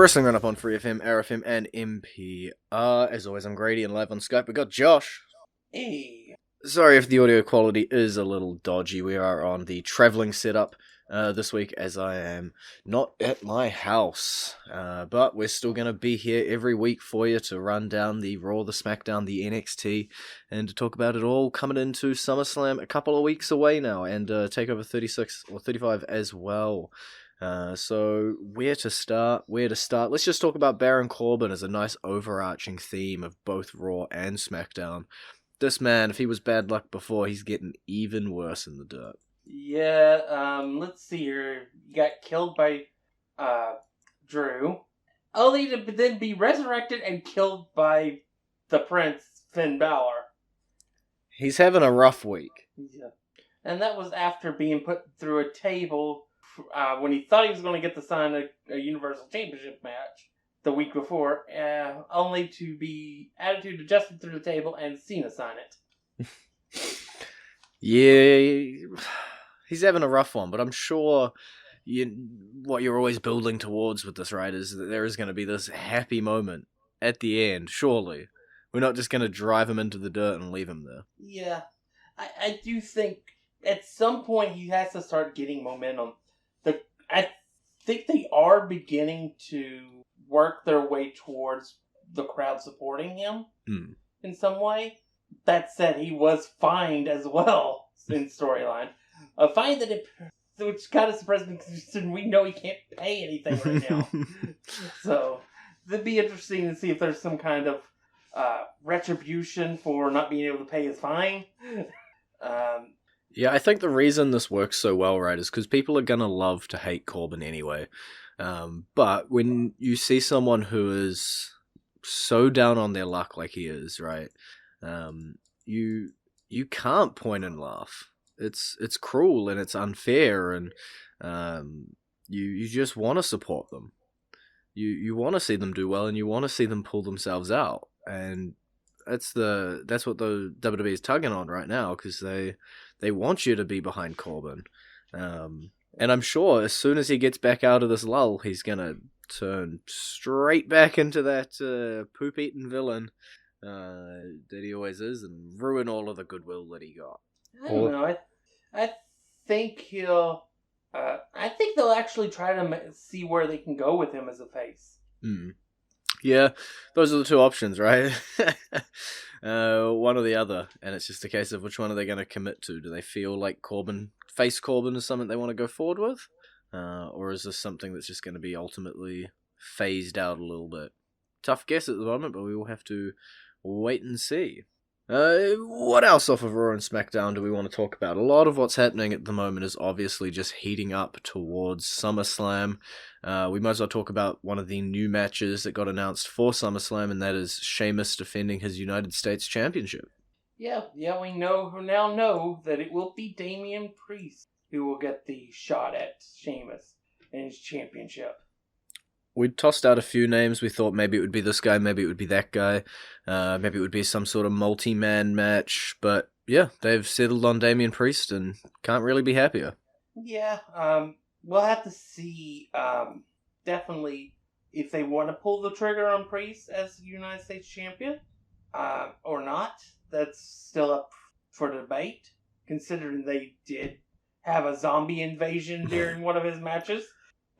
Wrestling Roundup on FreeFM, ArrowFM, and MP. As always, I'm Grady, and live on Skype we got Josh. Hey. Sorry if the audio quality is a little dodgy. We are on the traveling setup this week, as I am not at my house. But we're still going to be here every week for you to run down the Raw, the SmackDown, the NXT, and to talk about it all coming into SummerSlam a couple of weeks away now, and TakeOver 36 or 35 as well. So where to start? Let's just talk about Baron Corbin as a nice overarching theme of both Raw and SmackDown. This man, if he was bad luck before, he's getting even worse in the dirt. Yeah, let's see here. You got killed by, Drew. Only to then be resurrected and killed by the Prince, Finn Balor. He's having a rough week. Yeah. And that was after being put through a table, when he thought he was going to get to sign a Universal Championship match the week before, only to be attitude adjusted through the table and Cena sign it. Yeah, he's having a rough one, but I'm sure what you're always building towards with this, right, is that there is going to be this happy moment at the end, surely. We're not just going to drive him into the dirt and leave him there. Yeah, I do think at some point he has to start getting momentum. I think they are beginning to work their way towards the crowd supporting him in some way. That said, he was fined as well in storyline. A fine which kind of surprised me because we know he can't pay anything right now. So it'd be interesting to see if there's some kind of retribution for not being able to pay his fine. Yeah, I think the reason this works so well, right, is because people are going to love to hate Corbin anyway. But when you see someone who is so down on their luck like he is, right, you can't point and laugh. It's cruel and it's unfair, and you just want to support them. You want to see them do well, and you want to see them pull themselves out, and that's what the WWE is tugging on right now, because they want you to be behind Corbin. And I'm sure as soon as he gets back out of this lull, he's going to turn straight back into that poop-eating villain that he always is, and ruin all of the goodwill that he got. I don't know. I think he'll... I think they'll actually try to see where they can go with him as a face. Yeah, those are the two options, right? One or the other, and it's just a case of which one are they going to commit to. Do they feel like face Corbin is something they want to go forward with? Or is this something that's just going to be ultimately phased out a little bit? Tough guess at the moment, but we will have to wait and see. What else off of Raw and SmackDown do we want to talk about? A lot of what's happening at the moment is obviously just heating up towards SummerSlam. We might as well talk about one of the new matches that got announced for SummerSlam, and that is Sheamus defending his United States Championship. Yeah, we now know that it will be Damian Priest who will get the shot at Sheamus and his championship. We tossed out a few names. We thought maybe it would be this guy, maybe it would be that guy, maybe it would be some sort of multi-man match, but yeah, they've settled on Damian Priest and can't really be happier. Yeah, we'll have to see, definitely, if they want to pull the trigger on Priest as United States Champion, or not. That's still up for debate, considering they did have a zombie invasion during one of his matches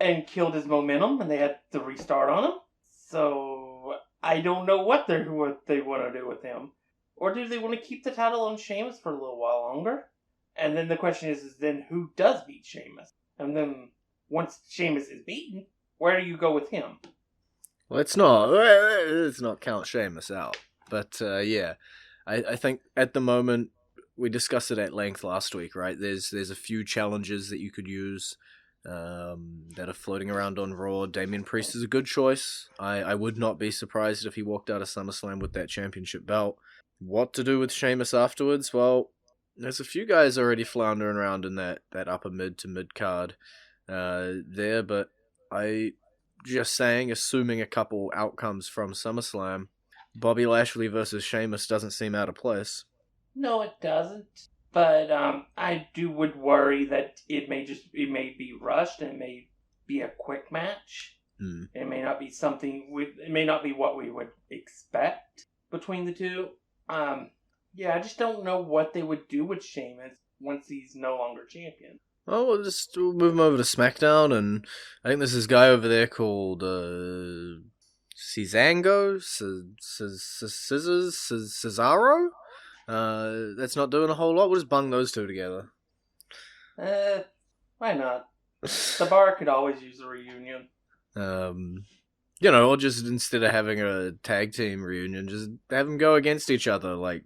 and killed his momentum, and they had to restart on him. So I don't know what they want to do with him. Or do they want to keep the title on Sheamus for a little while longer? And then the question is then who does beat Sheamus? And then once Sheamus is beaten, where do you go with him? Well, let's not count Sheamus out. But yeah, I think at the moment, we discussed it at length last week, right? There's a few challenges that you could use that are floating around on Raw. Damian Priest is a good choice. I would not be surprised if he walked out of SummerSlam with that championship belt. What to do with Sheamus afterwards? Well, there's a few guys already floundering around in that upper mid to mid card there, but assuming a couple outcomes from SummerSlam, Bobby Lashley versus Sheamus doesn't seem out of place. No, it doesn't. But I would worry that it may be rushed and it may be a quick match. Hmm. It may not be it may not be what we would expect between the two. Yeah, I just don't know what they would do with Sheamus once he's no longer champion. Well, we'll move him over to SmackDown, and I think there's this guy over there called Cizango, Cesaro. That's not doing a whole lot. We'll just bung those two together. Why not? The Bar could always use a reunion. Or just instead of having a tag team reunion, just have them go against each other, like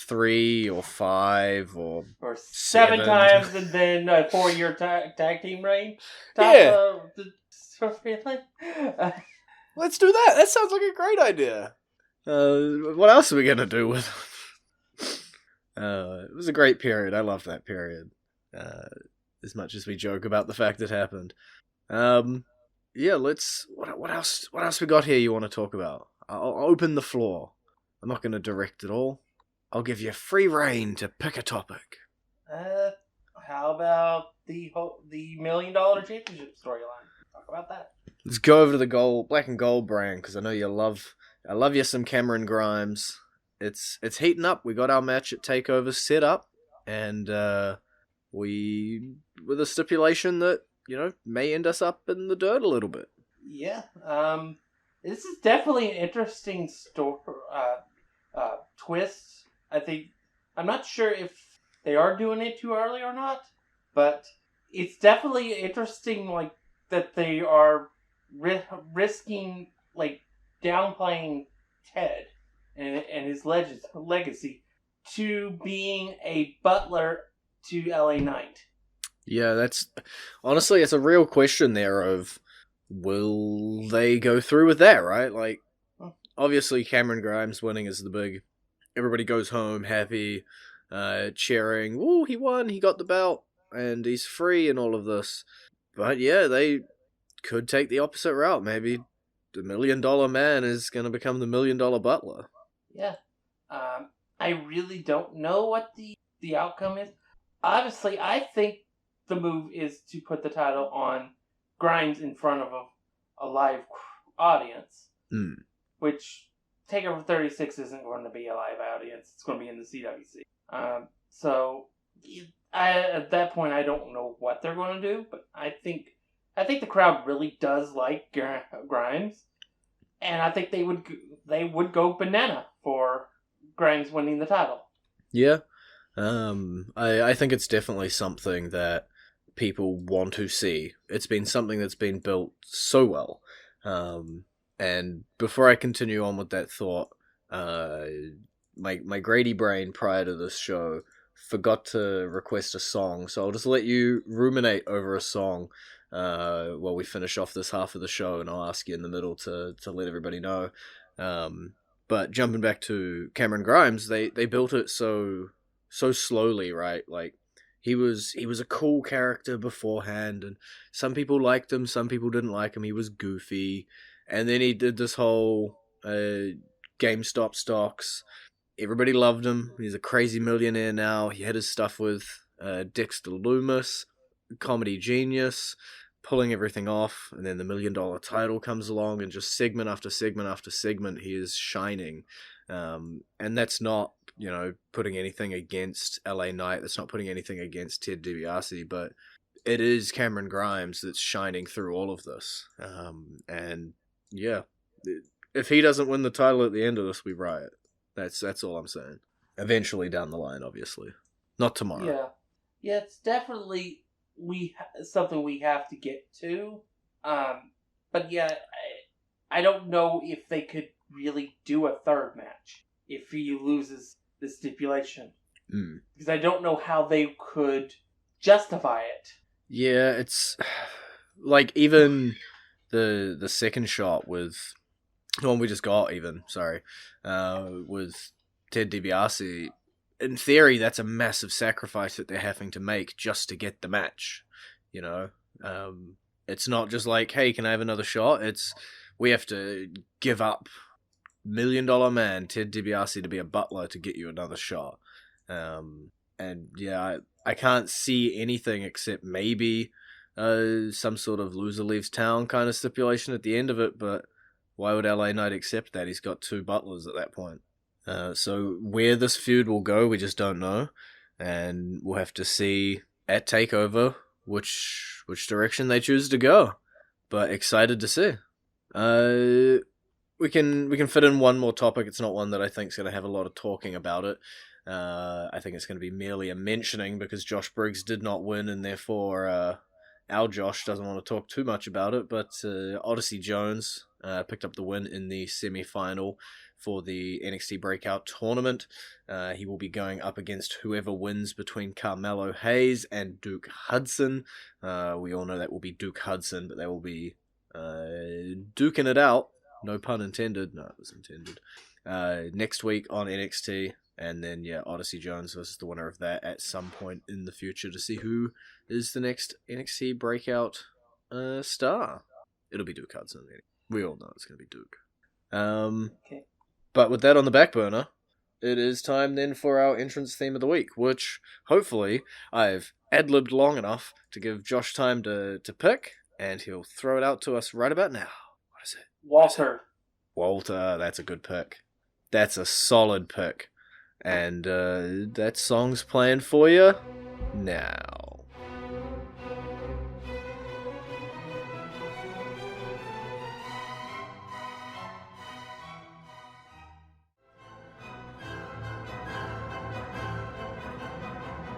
3 or 5 or 7 times, and then a 4-year tag team reign. Really? Let's do that. That sounds like a great idea. What else are we gonna do with it was a great period. I loved that period. As much as we joke about the fact it happened. Let's. What else? What else we got here? You want to talk about? I'll open the floor. I'm not gonna direct it all. I'll give you free reign to pick a topic. How about the $1 million championship storyline? Talk about that. Let's go over to the black and gold brand, because I know I love you some Cameron Grimes. It's heating up. We got our match at TakeOver set up, and we with a stipulation that may end us up in the dirt a little bit. Yeah. This is definitely an interesting twist. I think I'm not sure if they are doing it too early or not, but it's definitely interesting, like, that they are risking, like, downplaying Ted and his legacy to being a butler to LA Knight. Yeah, that's honestly, it's a real question there of will they go through with that, right? Like, obviously Cameron Grimes winning is the big, everybody goes home happy, cheering, "Woo, he won, he got the belt, and he's free," and all of this. But yeah, they could take the opposite route. Maybe the $1 million man is going to become the $1 million butler. Yeah. I really don't know what the outcome is. Obviously, I think the move is to put the title on Grimes in front of a live audience, which TakeOver 36 isn't going to be a live audience. It's going to be in the CWC. So at that point, I don't know what they're going to do, but I think the crowd really does like Grimes, and I think they would go banana for Grimes winning the title. Yeah. I think it's definitely something that people want to see. It's been something that's been built so well. And before I continue on with that thought, my Grady brain prior to this show forgot to request a song, so I'll just let you ruminate over a song while we finish off this half of the show, and I'll ask you in the middle to let everybody know. But jumping back to Cameron Grimes, they built it so slowly, right? Like, he was a cool character beforehand, and some people liked him, some people didn't like him. He was goofy, and then he did this whole GameStop stocks. Everybody loved him. He's a crazy millionaire now. He had his stuff with Dexter Lumis, comedy genius, pulling everything off, and then the $1 million title comes along, and just segment after segment after segment, he is shining. And that's not, putting anything against LA Knight. That's not putting anything against Ted DiBiase, but it is Cameron Grimes that's shining through all of this. And yeah, if he doesn't win the title at the end of this, we riot. That's all I'm saying. Eventually down the line, obviously. Not tomorrow. Yeah, it's definitely something we have to get to. But yeah, I don't know if they could really do a third match if he loses the stipulation. Because I don't know how they could justify it. Yeah, it's like even the second shot with the one we just got, with Ted DiBiase. In theory, that's a massive sacrifice that they're having to make just to get the match. It's not just like, hey, can I have another shot? It's we have to give up $1 million man Ted DiBiase to be a butler to get you another shot. And yeah, I can't see anything except maybe some sort of loser leaves town kind of stipulation at the end of it, but why would LA Knight accept that? He's got 2 butlers at that point. So where this feud will go, we just don't know, and we'll have to see at Takeover which direction they choose to go. But excited to see. We can fit in one more topic. It's not one that I think is going to have a lot of talking about it. I think it's going to be merely a mentioning because Josh Briggs did not win, and therefore our Josh doesn't want to talk too much about it. But Odyssey Jones picked up the win in the semi-final for the NXT Breakout Tournament. He will be going up against whoever wins between Carmelo Hayes and Duke Hudson. We all know that will be Duke Hudson, but they will be duking it out. No pun intended. No, it was intended. Next week on NXT. And then, Odyssey Jones versus the winner of that at some point in the future to see who is the next NXT Breakout star. It'll be Duke Hudson. We all know it's going to be Duke. Okay. But with that on the back burner, it is time then for our entrance theme of the week, which hopefully I've ad-libbed long enough to give Josh time to pick, and he'll throw it out to us right about now. What is it? Walter. Walter, that's a good pick. That's a solid pick. And that song's playing for you now.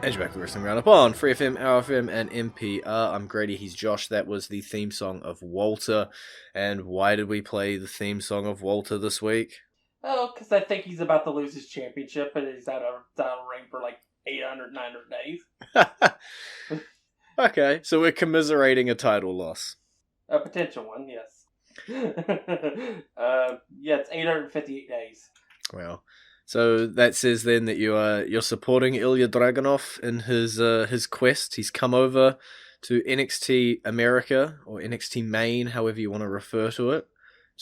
And you're back to Wrestling Roundup on FreeFM, ArrowFM, and MPR. I'm Grady, he's Josh. That was the theme song of Walter. And why did we play the theme song of Walter this week? Oh, because I think he's about to lose his championship, and he's out of ring for like 800, 900 days. Okay, so we're commiserating a title loss. A potential one, yes. It's 858 days. Well, so that says then that you're supporting Ilya Dragunov in his quest. He's come over to NXT America or NXT Maine, however you want to refer to it,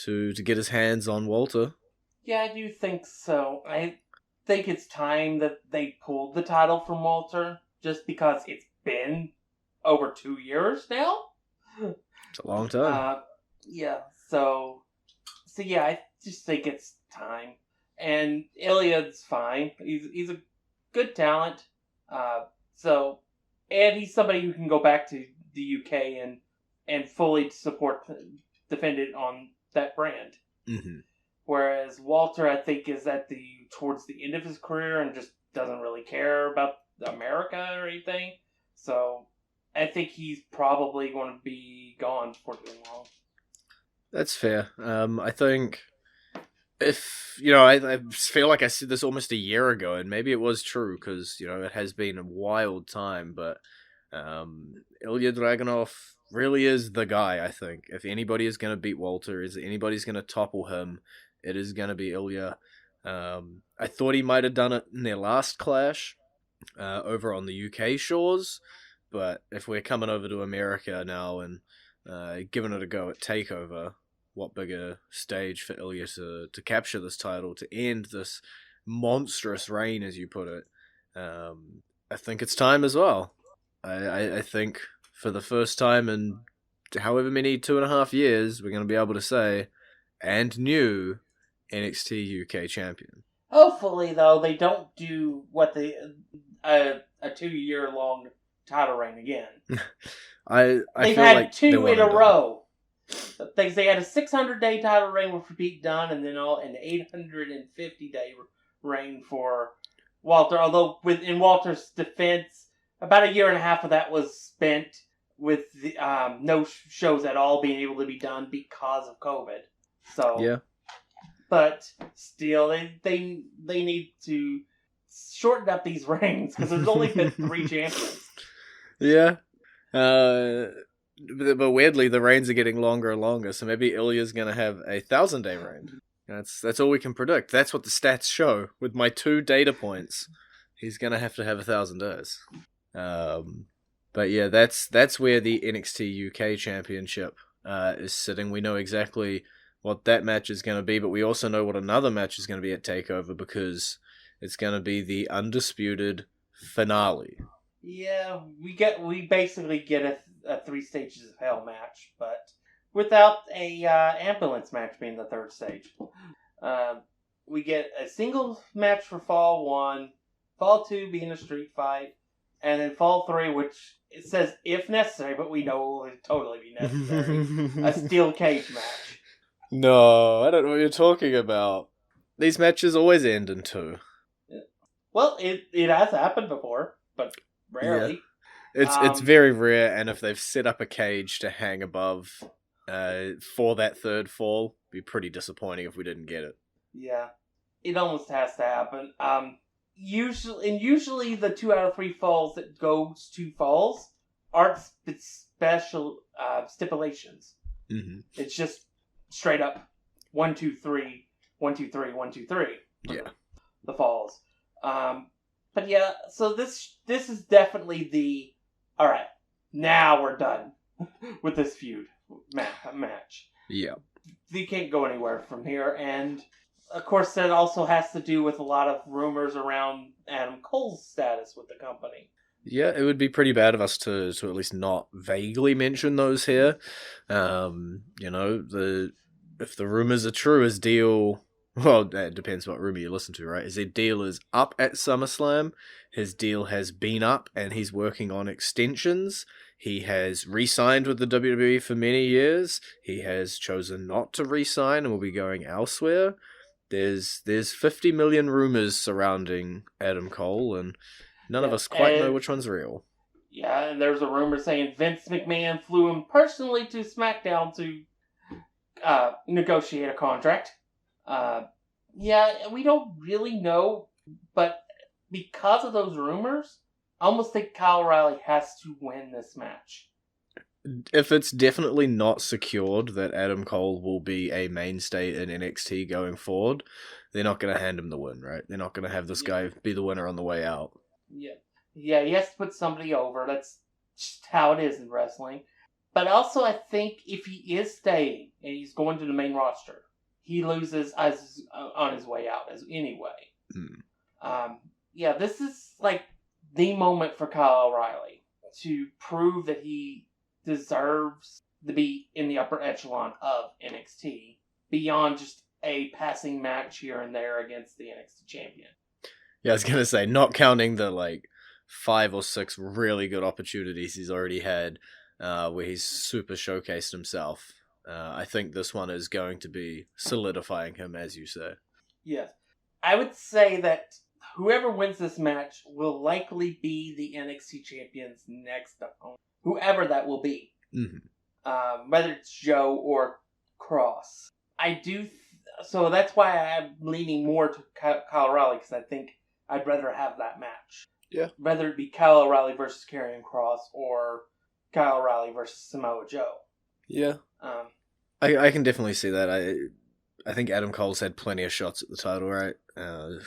to get his hands on Walter. Yeah, I do think so. I think it's time that they pulled the title from Walter, just because it's been over 2 years now. It's a long time. So I just think it's time. And Ilya's fine. He's a good talent. And he's somebody who can go back to the UK and fully defend it on that brand. Mm-hmm. Whereas Walter, I think, is towards the end of his career and just doesn't really care about America or anything. So I think he's probably going to be gone before too long. That's fair. I think if, I feel like I said this almost a year ago, and maybe it was true because, it has been a wild time, but Ilya Dragunov really is the guy, I think. If anybody is going to beat Walter, if anybody's going to topple him, it is going to be Ilya. I thought he might have done it in their last clash over on the UK shores, but if we're coming over to America now and giving it a go at TakeOver, what bigger stage for Ilya to capture this title, to end this monstrous reign, as you put it. I think it's time as well. I think for the first time in however many 2.5 years, we're going to be able to say, and new NXT UK champion. Hopefully, though, they don't do a 2-year long title reign again. I They've feel had like 2 in a row. They had a 600-day title reign with Pete Dunne, and then an 850-day reign for Walter. Although, in Walter's defense, about 1.5 years of that was spent with the, no shows at all being able to be done because of COVID. So yeah. But still, they need to shorten up these reigns because there's only been 3 champions. Yeah. But weirdly, the reigns are getting longer and longer, so maybe Ilya's going to have a 1,000-day reign. That's all we can predict. That's what the stats show. With my 2 data points, he's going to have 1,000 days. But yeah, that's where the NXT UK Championship is sitting. We know exactly what that match is going to be, but we also know what another match is going to be at TakeOver because it's going to be the undisputed finale. Yeah, we basically get a three stages of hell match, but without a ambulance match being the third stage. Uh, we get a single match for Fall 1, Fall 2 being a street fight, and then Fall 3, which it says if necessary, but we know it will totally be necessary, a steel cage match. No, I don't know what you're talking about. These matches always end in 2. Well, it has happened before, but Yeah. rarely. It's very rare, and if they've set up a cage to hang above for that third fall, it'd be pretty disappointing if we didn't get it. Yeah, it almost has to happen. Usually the 2 out of 3 falls that goes to falls aren't special stipulations. Mm-hmm. It's just straight up 1, 2, 3, 1, 2, 3, 1, 2, 3. Yeah. The falls. But yeah, so this is definitely the all right. Now we're done with this feud match. Yeah. You can't go anywhere from here, and of course that also has to do with a lot of rumors around Adam Cole's status with the company. Yeah, it would be pretty bad of us to at least not vaguely mention those here. You know, if the rumors are true, his deal. Well, it depends what rumor you listen to, right? His deal is up at SummerSlam. His deal has been up, and he's working on extensions. He has re-signed with the WWE for many years. He has chosen not to re-sign and will be going elsewhere. There's 50 million rumors surrounding Adam Cole, and none of us quite know which one's real. Yeah, and there's a rumor saying Vince McMahon flew him personally to SmackDown to negotiate a contract. Yeah, we don't really know, but because of those rumors, I almost think Kyle O'Reilly has to win this match. If it's definitely not secured that Adam Cole will be a mainstay in NXT going forward, they're not going to hand him the win, right? They're not going to have this guy be the winner on the way out. Yeah, he has to put somebody over. That's just how it is in wrestling. But also, I think if he is staying and he's going to the main roster, he loses on his way out anyway. Yeah, this is like the moment for Kyle O'Reilly to prove that he deserves to be in the upper echelon of NXT beyond just a passing match here and there against the NXT champion. Yeah, I was going to say, not counting the 5 or 6 really good opportunities he's already had where he's super showcased himself. I think this one is going to be solidifying him, as you say. Yes. I would say that whoever wins this match will likely be the NXT champion's next opponent. Whoever that will be. Mm-hmm. Whether it's Joe or Cross. So that's why I'm leaning more to Kyle O'Reilly, because I think I'd rather have that match. Yeah. Whether it be Kyle O'Reilly versus Karrion Kross or Kyle O'Reilly versus Samoa Joe. Yeah. I can definitely see that. I think Adam Cole's had plenty of shots at the title, right?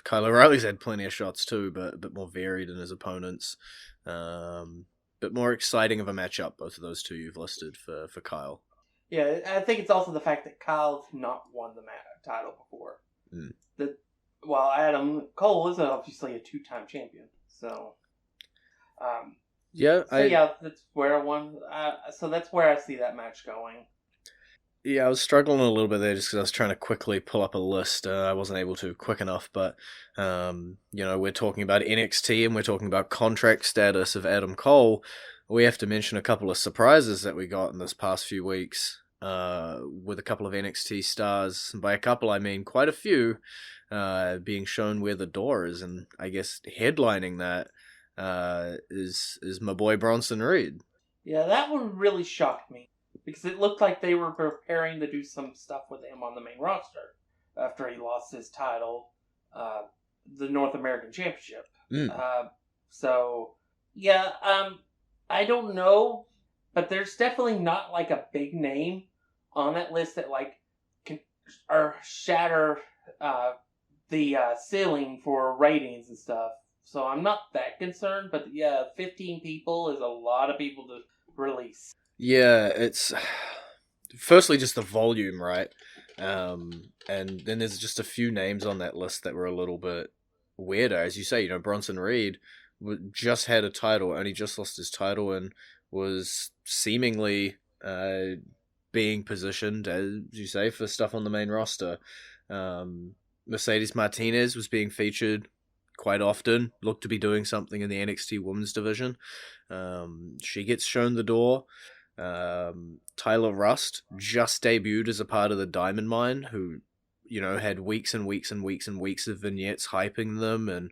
Kyle O'Reilly's had plenty of shots too, but a bit more varied in his opponents. Bit more exciting of a matchup, both of those two you've listed for Kyle. Yeah, I think it's also the fact that Kyle's not won the title before. While Adam Cole is obviously a 2-time champion. So, that's where that's where I see that match going. Yeah, I was struggling a little bit there just because I was trying to quickly pull up a list. I wasn't able to quick enough, but we're talking about NXT and we're talking about contract status of Adam Cole. We have to mention a couple of surprises that we got in this past few weeks with a couple of NXT stars. And by a couple, I mean quite a few being shown where the door is, and I guess headlining that is my boy Bronson Reed. Yeah, that one really shocked me. Because it looked like they were preparing to do some stuff with him on the main roster after he lost his title, the North American Championship. I don't know, but there's definitely not a big name on that list that can shatter the ceiling for ratings and stuff. So I'm not that concerned, but 15 people is a lot of people to release. Yeah, it's firstly just the volume, right? And then there's just a few names on that list that were a little bit weirder. As you say, Bronson Reed just had a title, only just lost his title, and was seemingly being positioned, as you say, for stuff on the main roster. Mercedes Martinez was being featured quite often, looked to be doing something in the NXT Women's division. She gets shown the door. Tyler Rust just debuted as a part of the Diamond Mine, who, had weeks and weeks and weeks and weeks of vignettes hyping them, and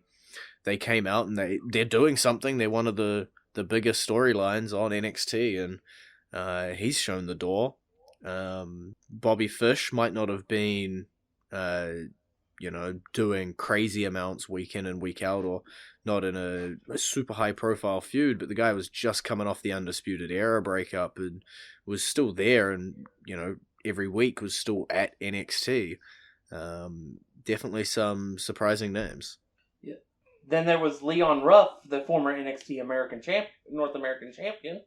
they came out and they're doing something. They're one of the biggest storylines on NXT, and he's shown the door. Bobby Fish might not have been, doing crazy amounts week in and week out, or not in a super high profile feud, but the guy was just coming off the Undisputed Era breakup and was still there, and every week was still at NXT. Definitely some surprising names. Yeah. Then there was Leon Ruff, the former NXT North American champion,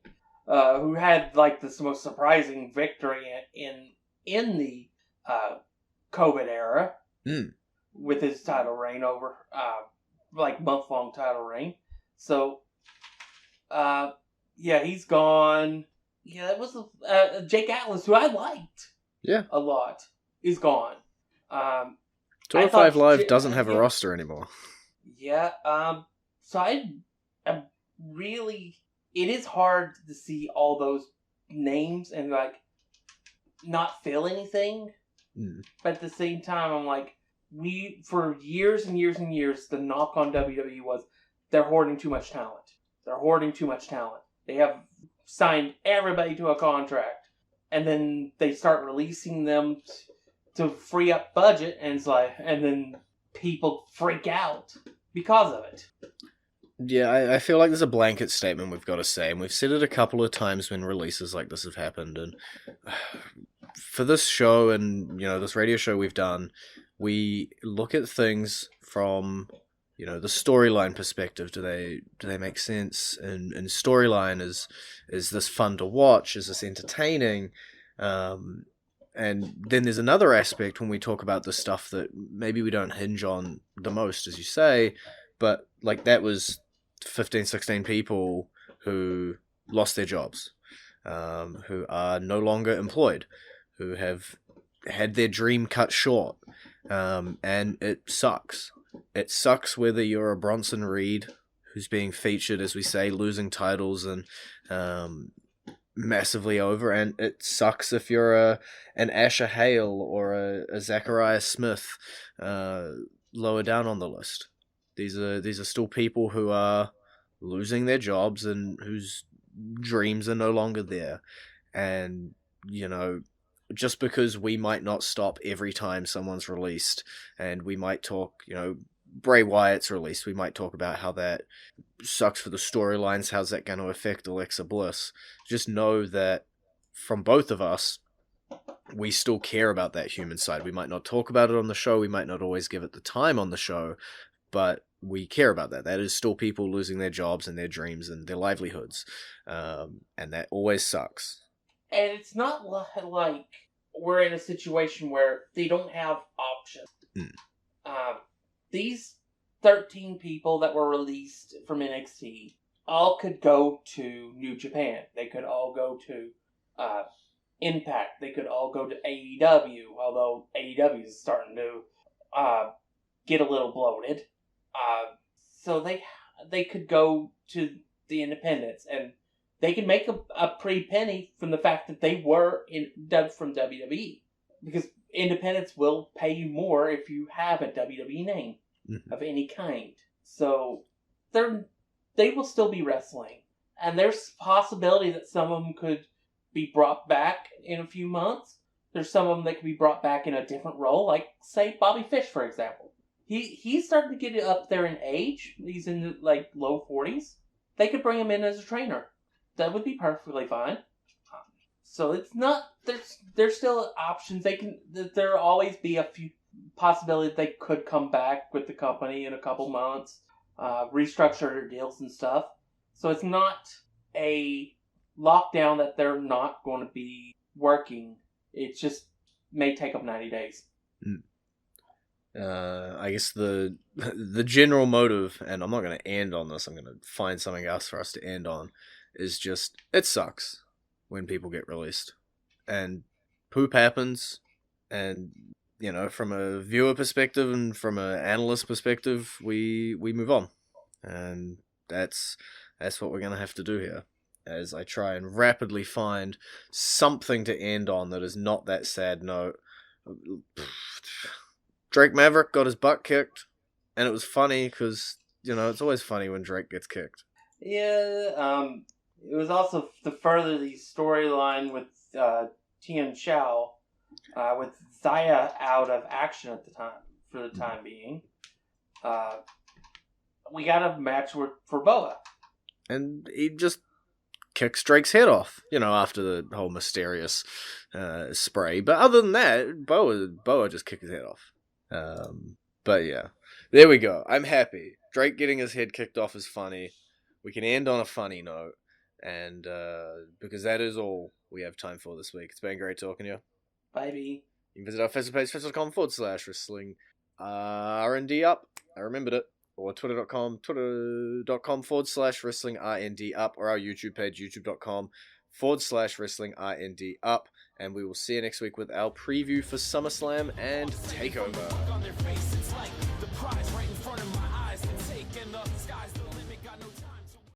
who had like this most surprising victory in the COVID era with his title reign over month-long title reign. So, he's gone. Yeah, that was Jake Atlas, who I liked. Yeah, a lot, is gone. 205 Live doesn't have a roster anymore. Yeah. So I'm really. It is hard to see all those names and not feel anything. But at the same time, I'm like, for years and years and years, the knock on WWE was they're hoarding too much talent. They have signed everybody to a contract, and then they start releasing them to free up budget, and and then people freak out because of it. Yeah, I feel like there's a blanket statement we've got to say, and we've said it a couple of times when releases like this have happened, and for this show and, this radio show we've done, we look at things from, the storyline perspective. Do they make sense? And storyline, is this fun to watch? Is this entertaining? And then there's another aspect when we talk about the stuff that maybe we don't hinge on the most, as you say, but that was 15, 16 people who lost their jobs, who are no longer employed, who have had their dream cut short, and it sucks. It sucks whether you're a Bronson Reed who's being featured, as we say, losing titles and massively over, and it sucks if you're an Asher Hale or a Zachariah Smith lower down on the list. These are still people who are losing their jobs and whose dreams are no longer there. And, just because we might not stop every time someone's released, and we might talk, Bray Wyatt's released, we might talk about how that sucks for the storylines, how's that going to affect Alexa Bliss. Just know that from both of us, we still care about that human side. We might not talk about it on the show, we might not always give it the time on the show, but we care about that. That is still people losing their jobs and their dreams and their livelihoods. And that always sucks. And it's not like we're in a situation where they don't have options. These 13 people that were released from NXT all could go to New Japan. They could all go to Impact. They could all go to AEW, although AEW is starting to get a little bloated. So they could go to the independents, and they can make a pretty penny from the fact that they were from WWE. Because independents will pay you more if you have a WWE name of any kind. So they will still be wrestling. And there's a possibility that some of them could be brought back in a few months. There's some of them that could be brought back in a different role, like, say, Bobby Fish, for example. He's starting to get up there in age. He's in the low 40s. They could bring him in as a trainer. That would be perfectly fine. So it's not. There's still options. There'll always be a few possibilities they could come back with the company in a couple months, restructure their deals and stuff. So it's not a lockdown that they're not going to be working. It just may take up 90 days. I guess the general motive, and I'm not going to end on this. I'm going to find something else for us to end on. Is just it sucks when people get released, and poop happens, and from a viewer perspective and from an analyst perspective, we move on, and that's what we're going to have to do here. As I try and rapidly find something to end on that is not that sad note. Drake Maverick got his butt kicked, and it was funny because it's always funny when Drake gets kicked. Yeah, it was also to further the storyline with Tian Xiao, with Zaya out of action at the time for the time being. We got a match for Boa, and he just kicks Drake's head off, after the whole mysterious spray. But other than that, Boa just kicked his head off. But yeah, there we go. I'm happy. Drake getting his head kicked off is funny. We can end on a funny note, and because that is all we have time for this week. It's been great talking to you. Bye, B. You can visit our Facebook page, facebook.com/wrestling R&D up. I remembered it. Or twitter.com/wrestling RND up, or our YouTube page, youtube.com/wrestling RND up. And we will see you next week with our preview for SummerSlam and TakeOver.